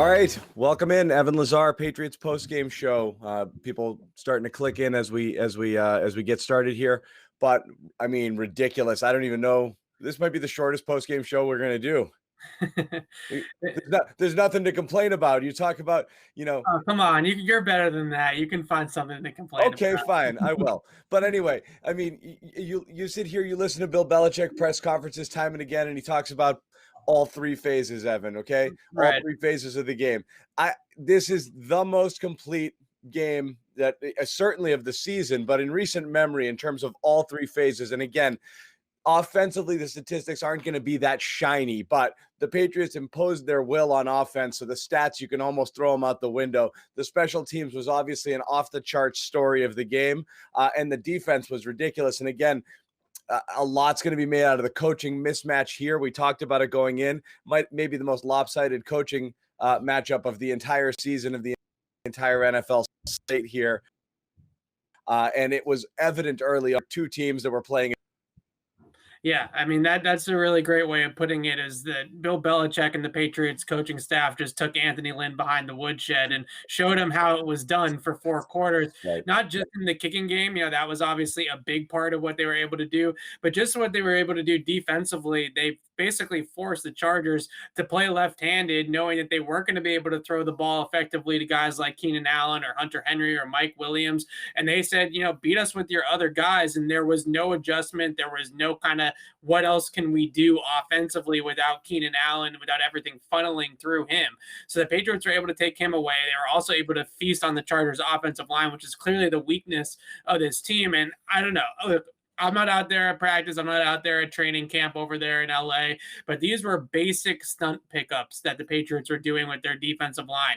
All right, welcome in, Evan Lazar, Patriots post-game show. People starting to click in as we get started here, but I mean, ridiculous. I don't even know. This might be the shortest post-game show we're going to do. There's nothing to complain about. You talk about, Oh, come on, you're better than that. You can find something to complain about. Okay, fine, I will. But anyway, I mean, you sit here, you listen to Bill Belichick press conferences time and again, and he talks about all three phases, Evan, okay? Right. All three phases of the game. This is the most complete game that certainly of the season, but in recent memory in terms of all three phases. And again, offensively, the statistics aren't going to be that shiny, but the Patriots imposed their will on offense. So the stats, you can almost throw them out the window. The special teams was obviously an off the charts story of the game. And the defense was ridiculous. And again, a lot's going to be made out of the coaching mismatch here. We talked about it going in. Maybe the most lopsided coaching matchup of the entire season of the entire NFL slate here. And it was evident early on, two teams that were playing. Yeah, I mean, that's a really great way of putting it, is that Bill Belichick and the Patriots coaching staff just took Anthony Lynn behind the woodshed and showed him how it was done for 4 quarters. Right. Not just in the kicking game, that was obviously a big part of what they were able to do, but just what they were able to do defensively. They basically forced the Chargers to play left-handed, knowing that they weren't going to be able to throw the ball effectively to guys like Keenan Allen or Hunter Henry or Mike Williams. And they said, beat us with your other guys. And there was no adjustment. There was no kind of what else can we do offensively without Keenan Allen, without everything funneling through him. So the Patriots were able to take him away. They were also able to feast on the Chargers' offensive line, which is clearly the weakness of this team. And I don't know. Look, I'm not out there at practice. I'm not out there at training camp over there in LA, but these were basic stunt pickups that the Patriots were doing with their defensive line.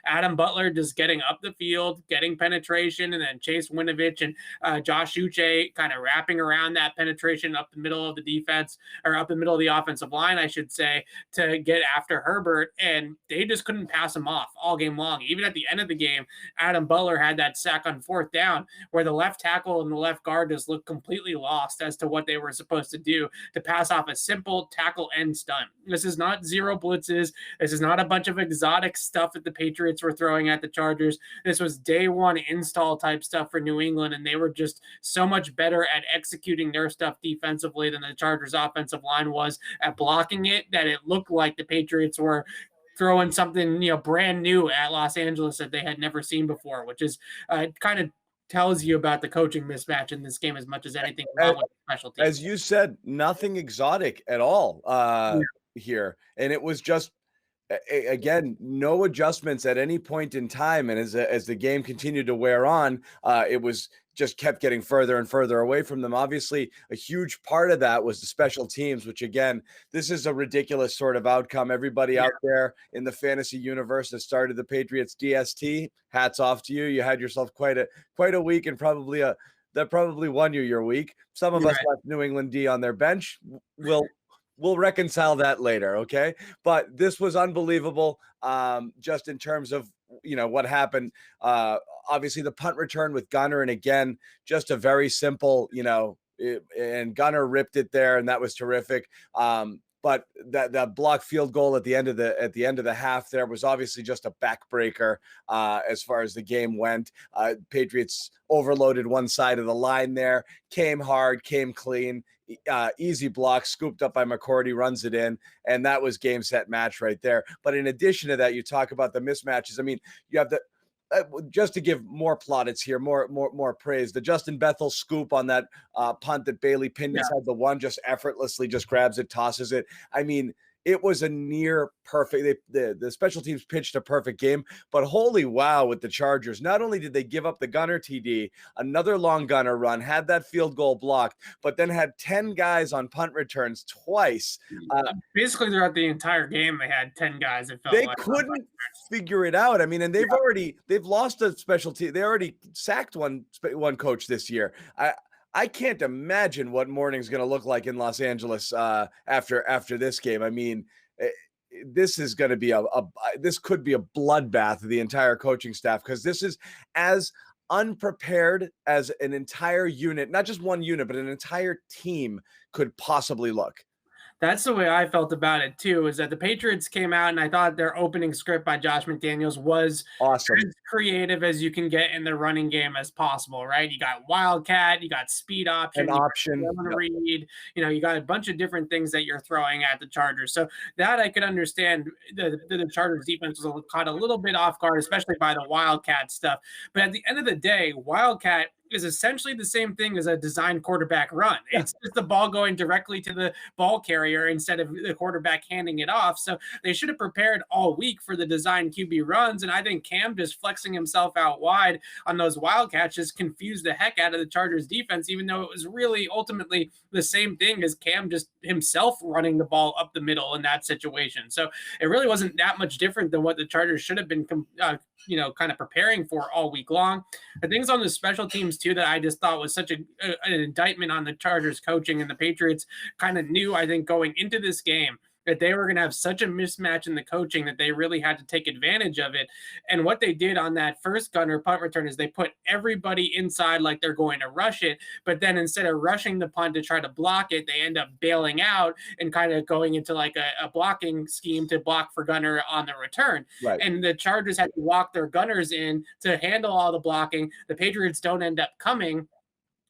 Adam Butler just getting up the field, getting penetration, and then Chase Winovich and Josue kind of wrapping around that penetration up the middle of the defense, or up the middle of the offensive line, I should say, to get after Herbert. And they just couldn't pass him off all game long. Even at the end of the game, Adam Butler had that sack on 4th down where the left tackle and the left guard just looked completely lost as to what they were supposed to do to pass off a simple tackle and stunt. This is not zero blitzes. This is not a bunch of exotic stuff that the Patriots were throwing at the Chargers. This was day one install type stuff for New England, and they were just so much better at executing their stuff defensively than the Chargers offensive line was at blocking it, that it looked like the Patriots were throwing something brand new at Los Angeles that they had never seen before, which is kind of tells you about the coaching mismatch in this game as much as anything wrong with special teams. As you said, nothing exotic at all here. And it was just, again, no adjustments at any point in time. And as the game continued to wear on, it was just kept getting further and further away from them. Obviously, a huge part of that was the special teams, which, again, this is a ridiculous sort of outcome. Everybody out there in the fantasy universe that started the Patriots DST, hats off to you. You had yourself quite a week, and that probably won you your week. Some of us left New England D on their bench. We'll reconcile that later, okay? But this was unbelievable, just in terms of what happened. Obviously, the punt return with Gunner, and again, just a very simple, and Gunner ripped it there, and that was terrific. But that block field goal at the end of the half there was obviously just a backbreaker as far as the game went. Patriots overloaded one side of the line there, came hard, came clean, easy block, scooped up by McCourty, runs it in, and that was game, set, match right there. But in addition to that, you talk about the mismatches. I mean, you have the just to give more plaudits here, more praise. The Justin Bethel scoop on that punt that Bailey pinned inside the one, just effortlessly just grabs it, tosses it. I mean, it was a near perfect. The special teams pitched a perfect game, but holy wow with the Chargers. Not only did they give up the Gunner TD, another long Gunner run, had that field goal blocked, but then had 10 guys on punt returns twice. Basically, throughout the entire game, they had 10 guys. It felt they like couldn't figure it out. I mean, and they've lost a special team. They already sacked one coach this year. I can't imagine what morning's going to look like in Los Angeles after this game. I mean, this is going to be this could be a bloodbath of the entire coaching staff, because this is as unprepared as an entire unit, not just one unit, but an entire team could possibly look. That's the way I felt about it too, is that the Patriots came out and I thought their opening script by Josh McDaniels was Awesome. as creative as you can get in the running game as possible, right? You got Wildcat, you got speed An option, you option. got Yep. read, you got a bunch of different things that you're throwing at the Chargers. So that I could understand the Chargers defense was caught a little bit off guard, especially by the Wildcat stuff. But at the end of the day, Wildcat is essentially the same thing as a designed quarterback run. Yeah. It's just the ball going directly to the ball carrier instead of the quarterback handing it off. So they should have prepared all week for the design QB runs. And I think Cam just flexing himself out wide on those Wildcats just confused the heck out of the Chargers defense, even though it was really ultimately the same thing as Cam just himself running the ball up the middle in that situation. So it really wasn't that much different than what the Chargers should have been kind of preparing for all week long. The things on the special teams too that I just thought was such an indictment on the Chargers coaching, and the Patriots kind of knew, I think, going into this game that they were going to have such a mismatch in the coaching that they really had to take advantage of it. And what they did on that first gunner punt return is they put everybody inside like they're going to rush it. But then instead of rushing the punt to try to block it, they end up bailing out and kind of going into like a blocking scheme to block for gunner on the return. Right. And the Chargers had to walk their gunners in to handle all the blocking. The Patriots don't end up coming.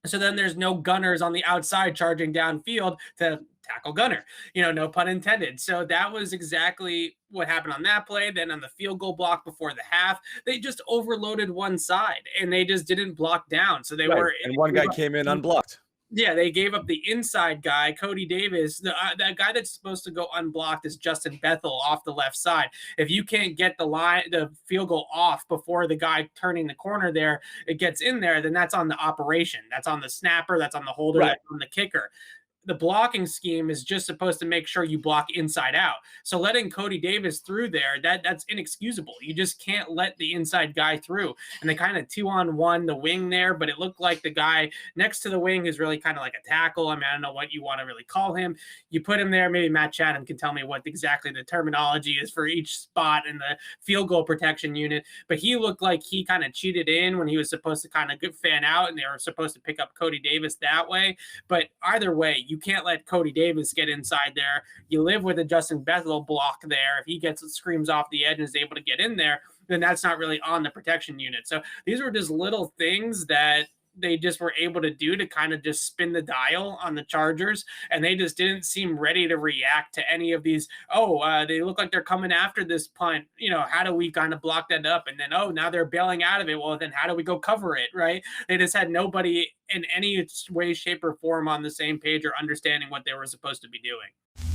So then there's no gunners on the outside charging downfield to tackle gunner, no pun intended. So that was exactly what happened on that play. Then on the field goal block before the half, they just overloaded one side and they just didn't block down. So they were, and one guy came in unblocked. Yeah, they gave up the inside guy, Cody Davis. That guy that's supposed to go unblocked is Justin Bethel off the left side. If you can't get the field goal off before the guy turning the corner there, it gets in there, then that's on the operation. That's on the snapper. That's on the holder. Right. That's on the kicker. The blocking scheme is just supposed to make sure you block inside out. So letting Cody Davis through there, that's inexcusable. You just can't let the inside guy through. And they kind of 2-on-1 the wing there, but it looked like the guy next to the wing is really kind of like a tackle. I mean, I don't know what you want to really call him. You put him there. Maybe Matt Chatham can tell me what exactly the terminology is for each spot in the field goal protection unit. But he looked like he kind of cheated in when he was supposed to kind of fan out, and they were supposed to pick up Cody Davis that way. But either way, you can't let Cody Davis get inside there. You live with a Justin Bethel block there. If he screams off the edge and is able to get in there, then that's not really on the protection unit. So these were just little things that they just were able to do to kind of just spin the dial on the Chargers, and they just didn't seem ready to react to any of these. They look like they're coming after this punt. How do we kind of block that up? And then, now they're bailing out of it. Well, then how do we go cover it, right? They just had nobody in any way, shape, or form on the same page or understanding what they were supposed to be doing.